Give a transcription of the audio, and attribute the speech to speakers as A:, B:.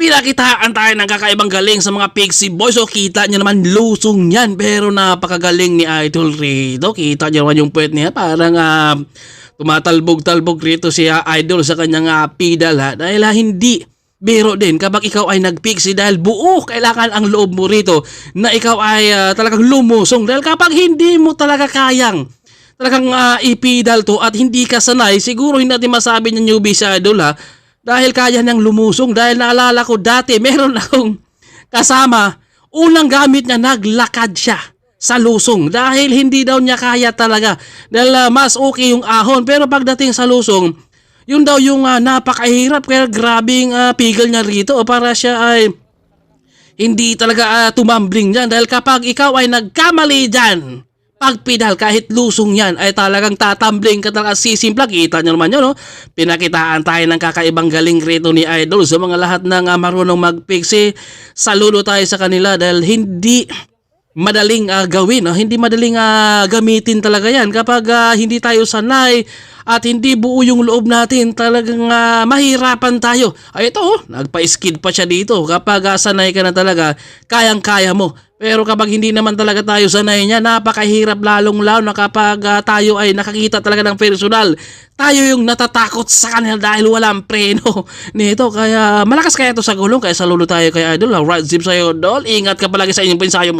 A: Pinakitaan tayo ng kakaibang galing sa mga Pixie Boys. So kita nyo naman, lusong yan. Pero napakagaling ni Idol rito. Kita nyo naman yung puwet niya. Parang tumatalbog-talbog rito si Idol sa kanyang pedal ha. Dahil hindi biro din kapag ikaw ay nag-pixie dahil buo kailangan ang loob mo rito na ikaw ay talagang lumusong. Dahil kapag hindi mo talaga kayang talagang ipidal to at hindi ka sanay, siguro hindi natin masabi ng newbie si Idol ha. Dahil kaya niyang lumusong. Dahil naalala ko dati, meron akong kasama, unang gamit niya, naglakad siya sa lusong. Dahil hindi daw niya kaya talaga. Dahil mas okay yung ahon. Pero pagdating sa lusong, yun daw yung napakahirap. Kaya grabing pigil niya rito. Para siya ay hindi talaga tumambling dyan. Dahil kapag ikaw ay nagkamali dyan, pagpidal kahit lusong yan ay talagang tatambling ka talaga, sisimpla. Kita nyo naman yun, no? Pinakitaan tayo ng kakaibang galing rito ni Idol sa mga lahat ng marunong mag-pixie. Saludo tayo sa kanila dahil hindi madaling gawin, no? Hindi madaling gamitin talaga yan kapag hindi tayo sanay at hindi buo yung loob natin. Talagang mahirapan tayo. Ay ito, nagpa-skid pa siya dito. Kapag sanay ka na talaga, kayang-kaya mo. Pero kapag hindi naman talaga tayo sanay niya, napakahirap lalong-lalo na kapag tayo ay nakakita talaga ng personal. Tayo yung natatakot sa kanila dahil walang preno nito. Kaya malakas kaya ito sa gulong. Kaya saludo tayo kay Idol. Right zip sa'yo, Dol. Ingat ka palagi sa inyong pensayo mo.